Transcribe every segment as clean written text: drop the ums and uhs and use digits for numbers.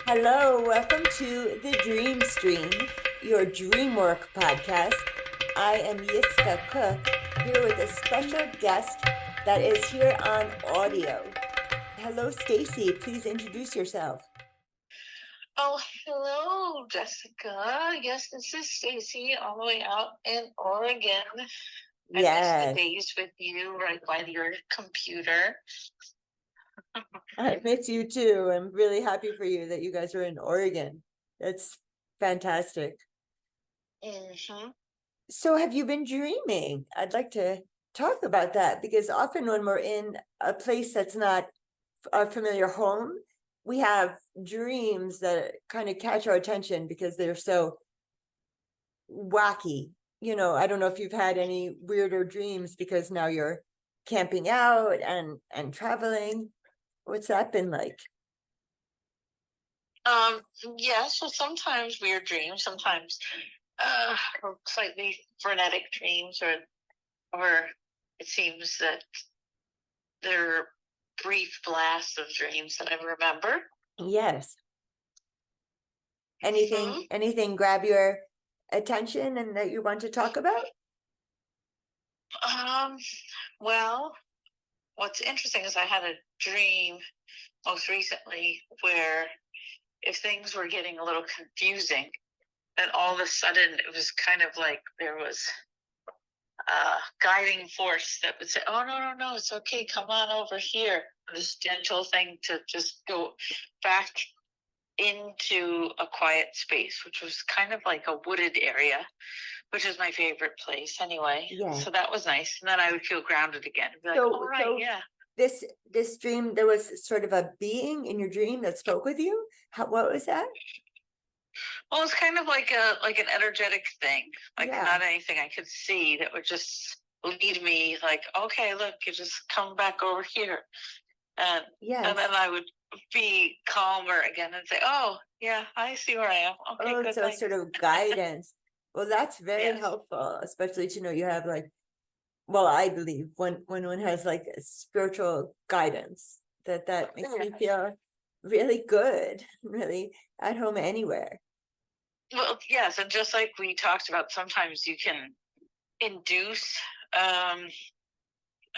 Hello, welcome to the Dream Stream, your dream work podcast. I am Yiskah Koock, here with a special guest that is here on audio. Hello, Stacy. Please introduce yourself. Oh, hello, Jessica. Yes, this is Stacy, all the way out in Oregon. I miss the Yes, days with you right by your computer. I miss you too. I'm really happy for you that you guys are in Oregon. That's fantastic. Mm-hmm. So, have you been dreaming? I'd like to talk about that because often when we're in a place that's not our familiar home, we have dreams that kind of catch our attention because they're so wacky. I don't know if you've had any weirder dreams because now you're camping out and traveling. What's that been like? Um, yeah, so sometimes weird dreams, sometimes uh, slightly frenetic dreams, or it seems that they're brief blasts of dreams that I remember. Yes. Hmm. Anything grab your attention and that you want to talk about? Um, well, what's interesting is I had a dream most recently where if things were getting a little confusing, then all of a sudden it was kind of like there was a guiding force that would say, "Oh, no, no, no, it's okay, come on over here." This gentle thing to just go back into a quiet space, which was kind of like a wooded area, which is my favorite place anyway. Yeah. So that was nice. And then I would feel grounded again and be like, So all right, so yeah. this dream, there was sort of a being in your dream that spoke with you. What was that? Well, it's kind of like an energetic thing, like Yeah. not anything I could see that would just lead me like, okay, look, you just come back over here. And and Yes. then I would be calmer again and say, oh yeah, I see where I am. Okay, Oh, good, so thanks. sort of guidance. Well, that's very Yes. helpful, especially to know you have like, well, I believe when one has like a spiritual guidance, that makes me Yes. feel really good, really at home anywhere. Well, yes, and just like we talked about, sometimes you can induce um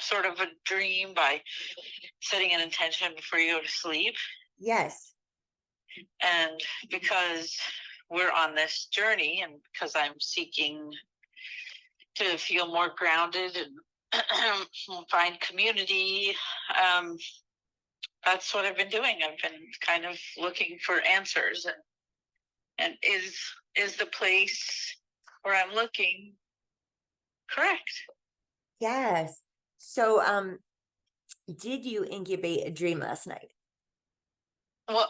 sort of a dream by setting an intention before you go to sleep. Yes. And because we're on this journey and because I'm seeking to feel more grounded and find community, um, that's what I've been doing. I've been kind of looking for answers, and is the place where I'm looking correct? Yes. So, did you incubate a dream last night? Well,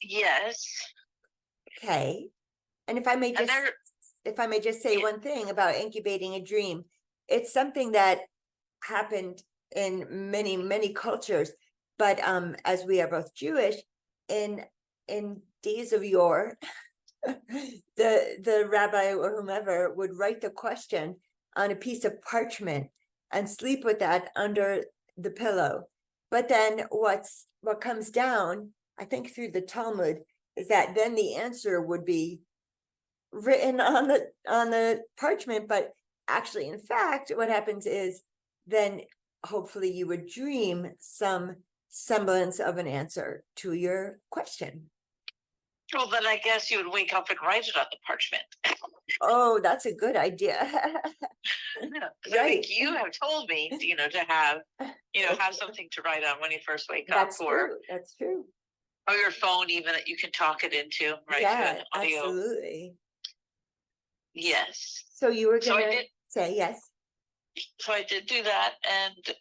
yes, Okay. And if I may and just there, if I may just say yeah, one thing about incubating a dream, it's something that happened in many, many cultures. But as we are both Jewish, in days of yore, the rabbi or whomever would write the question on a piece of parchment and sleep with that under the pillow. But then what comes down, I think through the Talmud, is that then the answer would be written on the parchment, but actually in fact what happens is then hopefully you would dream some semblance of an answer to your question. well, then I guess you would wake up and write it on the parchment. Oh, that's a good idea. Because I Right. think you have told me, to have something to write on when you first wake up, That's true. That's true. or your phone even that you can talk it into, right, to an Yeah, audio. absolutely. Yes. So you were So I gonna did. say yes. So I did do that, and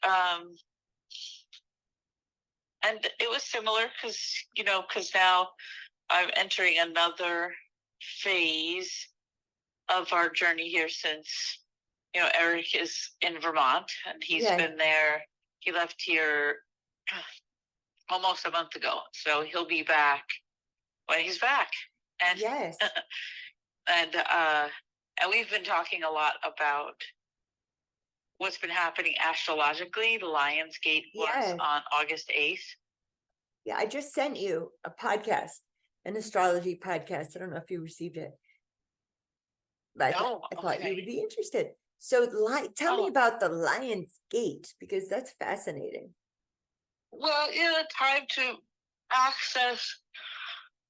it was similar because now I'm entering another phase of our journey here since Eric is in Vermont and he's Yes. been there. He left here almost a month ago, so he'll be back when he's back, and Yes. and we've been talking a lot about what's been happening astrologically. The Lionsgate was Yes. on August 8th, Yeah, I just sent you a podcast, an astrology podcast. I don't know if you received it, but Oh, I thought you okay. would be interested. So, tell me Oh, about the Lion's Gate, because that's fascinating. well, time to access,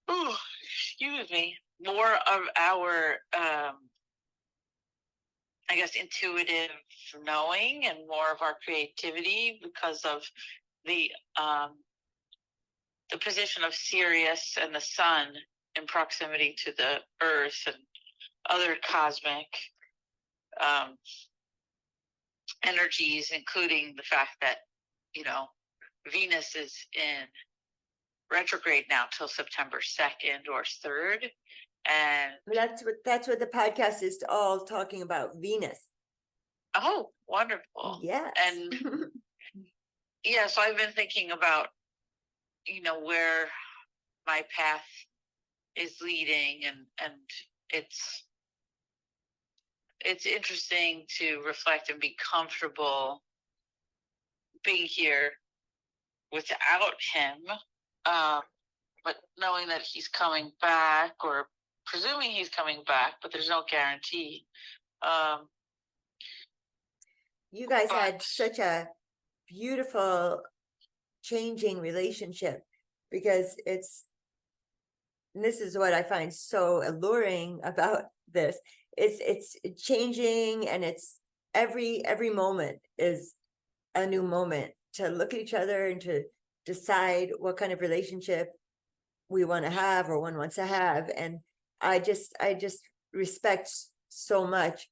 oh, excuse me, more of our, I guess, intuitive knowing and more of our creativity because of the um, the position of Sirius and the sun in proximity to the Earth and other cosmic um, energies, including the fact that, Venus is in retrograde now till September 2nd or 3rd. And That's what the podcast is all talking about, Venus. oh, wonderful. Yes. And yeah, so I've been thinking about, where my path is leading, and it's it's interesting to reflect and be comfortable being here without him, but knowing that he's coming back, or presuming he's coming back, but there's no guarantee. You guys But had such a beautiful changing relationship, because and this is what I find so alluring about this. It's changing, and it's every moment is a new moment to look at each other and to decide what kind of relationship we want to have, or one wants to have. And I just respect so much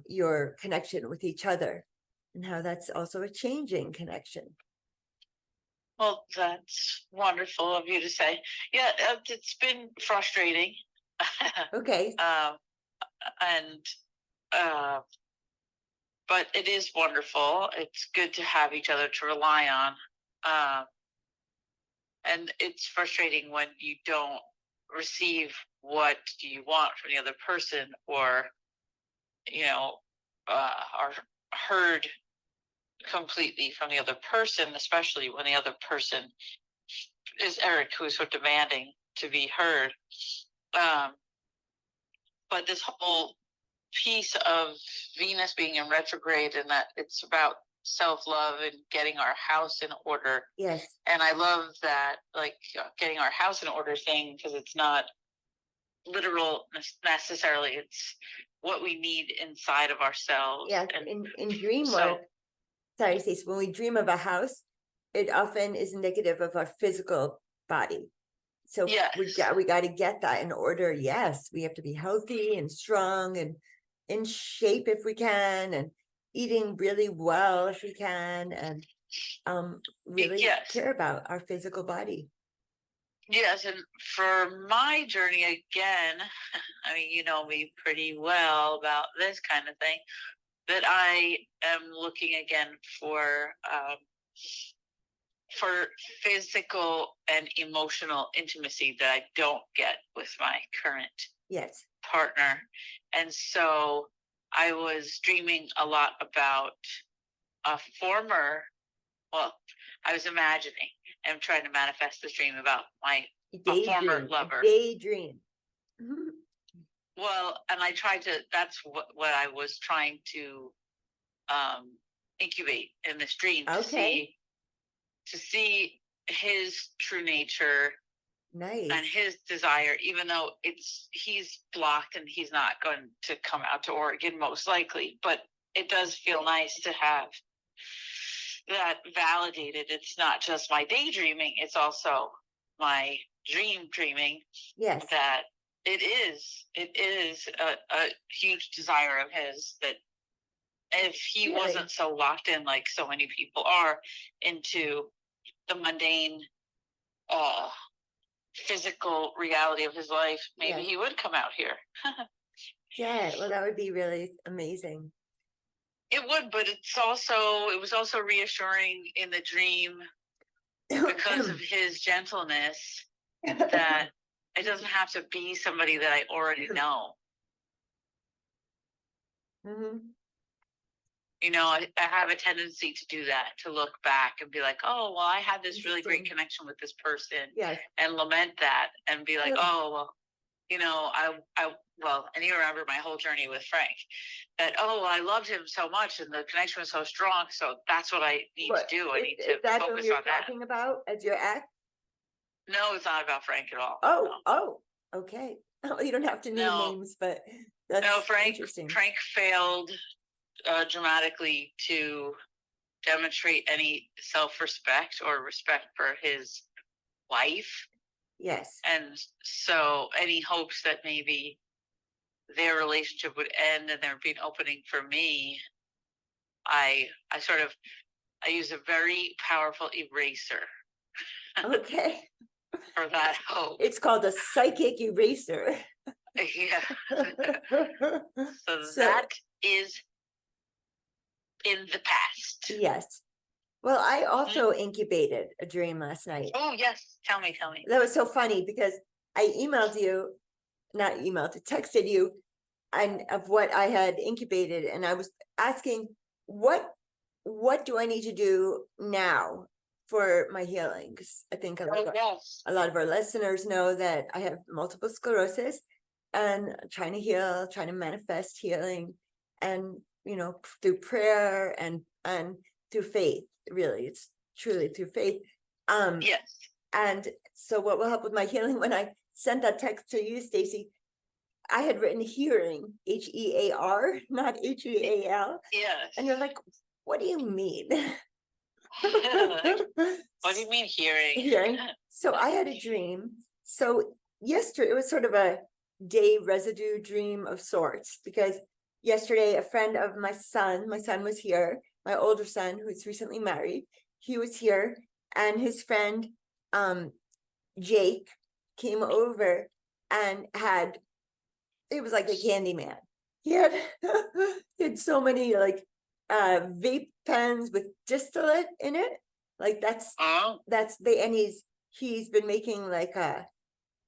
your connection with each other, and how that's also a changing connection. well, that's wonderful of you to say. Yeah, it's been frustrating. Okay. And but it is wonderful. It's good to have each other to rely on. And it's frustrating when you don't receive what you want from the other person, or are heard completely from the other person, especially when the other person is Eric, who is so demanding to be heard. But this whole piece of Venus being in retrograde, and that it's about self-love and getting our house in order. Yes. And I love that, like, getting our house in order thing, because it's not literal necessarily. It's what we need inside of ourselves. Yeah. And in dream work, sorry, Stacy, when we dream of a house, it often is indicative of our physical body. So yes, we got to get that in order. Yes, we have to be healthy and strong and in shape if we can, and eating really well if we can, and really yes, care about our physical body. yes. And for my journey, again, I mean, you know me pretty well about this kind of thing, that I am looking again for physical and emotional intimacy that I don't get with my current Yes. partner. And so I was dreaming a lot about a former, well, I was imagining and trying to manifest this dream about a former lover. Daydream. Well, and I tried to, that's what I was trying to incubate in this dream, Okay. to see his true nature. Nice. And his desire, even though he's blocked and he's not going to come out to Oregon most likely, but it does feel nice to have that validated. It's not just my daydreaming, it's also my dreaming. Yes. That it is a huge desire of his, that if he Really? wasn't so locked in, like so many people are, into the mundane physical reality of his life, maybe he would come out here. Yeah, well, that would be really amazing. It would, but it was also reassuring in the dream, because of his gentleness, that it doesn't have to be somebody that I already know. Mm-hmm. You know, I have a tendency to do that, to look back and be like, oh, well, I had this really great Interesting. connection with this person, Yes. and lament that and be like, Yeah. oh, well, you know, well, and you remember my whole journey with Frank, that, oh, well, I loved him so much and the connection was so strong. So that's what I need to do. I need to Is that who focus you're on that. talking about as your ex? No, it's not about Frank at all. Oh, No. oh, okay. Oh, you don't have to name No. names, but No, that's Frank interesting. failed dramatically to demonstrate any self-respect or respect for his wife. Yes. And so any hopes that maybe their relationship would end and there'd be an opening for me, I use a very powerful eraser Okay. for that hope. It's called a psychic eraser. Yeah. So So, that is in the past. yes. Well, I also incubated a dream last night. Oh, yes. Tell me. That was so funny because I texted you and of what I had incubated, and I was asking what do I need to do now for my healing? 'Cause I think Yes. a lot of our listeners know that I have multiple sclerosis and trying to heal, trying to manifest healing, and through prayer and through faith. Really, it's truly through faith. Yes. And so what will help with my healing, when I sent that text to you, Stacy, I had written hearing, HEAR, not HEAL. Yes. And you're like, what do you mean? What do you mean hearing? Hearing. So I had a dream. So yesterday, it was sort of a day residue dream of sorts, because yesterday a friend of my son was here, my older son, who's recently married, he was here, and his friend Jake came over and it was like a candy man. He had he had so many like vape pens with distillate in it. Like that's and he's been making like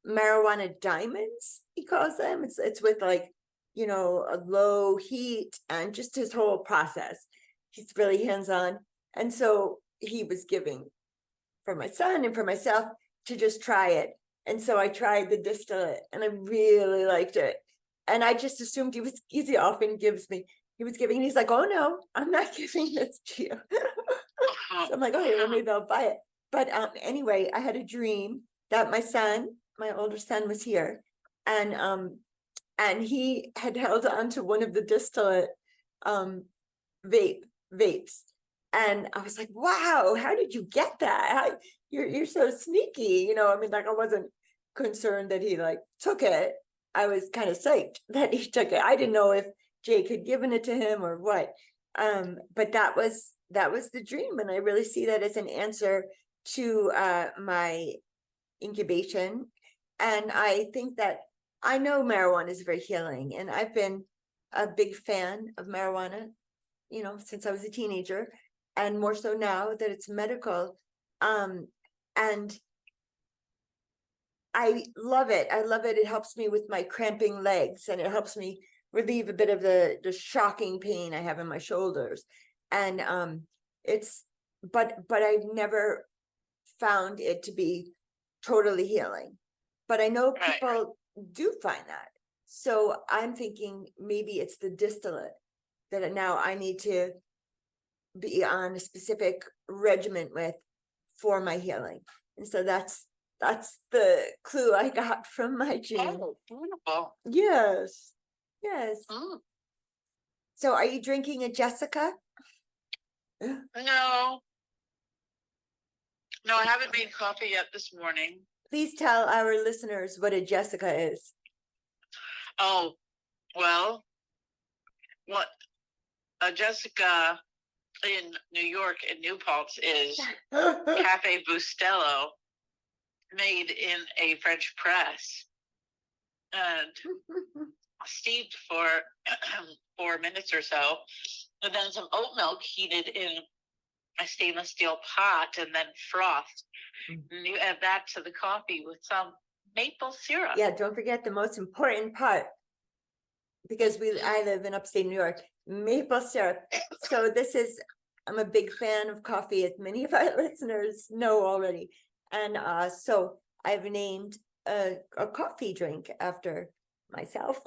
marijuana diamonds, he calls them. It's with like a low heat, and just his whole process. He's really hands-on. And so he was giving for my son and for myself to just try it. And so I tried the distillate and I really liked it. And I just assumed he often gives me, he was giving, and he's like, oh no, I'm not giving this to you. So I'm like, okay, well, maybe I'll buy it. But anyway, I had a dream that my older son was here, and he had held on to one of the distillate vapes. And I was like, wow, how did you get that? You're so sneaky, I mean, like, I wasn't concerned that he like took it. I was kind of psyched that he took it. I didn't know if Jake had given it to him or what. But that was the dream, and I really see that as an answer to my incubation. And I think that I know marijuana is very healing, and I've been a big fan of marijuana, since I was a teenager, and more so now that it's medical. And I love it. It helps me with my cramping legs, and it helps me relieve a bit of the shocking pain I have in my shoulders. And but I've never found it to be totally healing. But I know people do find that. So I'm thinking maybe it's the distillate that now I need to be on a specific regimen with for my healing. And so that's the clue I got from my dream. Oh, beautiful. Yes. Mm. So are you drinking a Yiskah? No, I haven't made coffee yet this morning. Please tell our listeners what a Yiskah is. Oh, well, what a Yiskah in New York in New Paltz is Cafe Bustelo, made in a French press and steeped for 4 minutes or so, and then some oat milk heated in a stainless steel pot, and then frothed. And you add that to the coffee with some maple syrup. Yeah, don't forget the most important part, because I live in upstate New York. maple syrup. So this is, I'm a big fan of coffee, as many of our listeners know already. And so I've named a coffee drink after myself.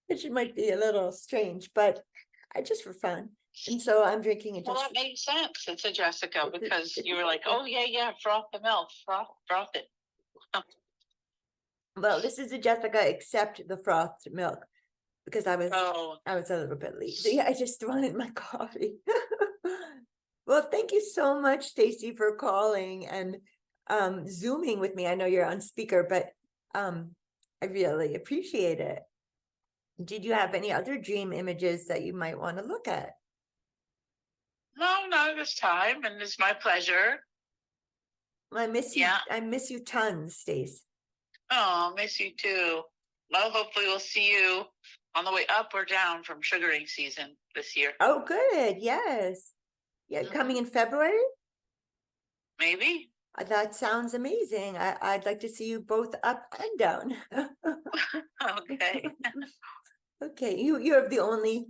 Which might be a little strange, but I just for fun. And so I'm drinking it. Well, that makes sense. It's a Jessica because you were like, oh yeah, froth the milk, froth it. Well, this is a Jessica except the frothed milk because I was a little bit lazy. I just wanted my coffee. Well, thank you so much, Stacy, for calling and Zooming with me. I know you're on speaker, but I really appreciate it. Did you have any other dream images that you might want to look at? No, not this time, and it's my pleasure. I miss you. I miss you tons, Stace. Oh, miss you too. Well, hopefully we'll see you on the way up or down from sugaring season this year. Oh, good. Yes. Yeah, coming in February? Maybe. That sounds amazing. I'd like to see you both up and down. Okay. Okay, you're the only,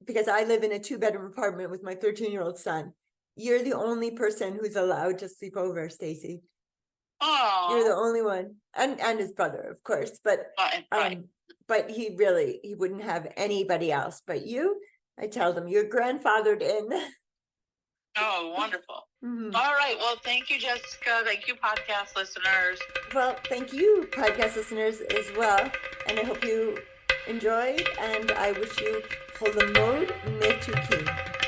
because I live in a 2-bedroom apartment with my 13-year-old son. You're the only person who's allowed to sleep over, Stacy. Oh. You're the only one, and his brother, of course. But right. But he wouldn't have anybody else. But you, I tell them, you're grandfathered in. Oh, wonderful. All right. Well, thank you, Jessica. Thank you, podcast listeners. Well, thank you, podcast listeners, as well. And I hope you enjoyed. And I wish you Holomod Metuki.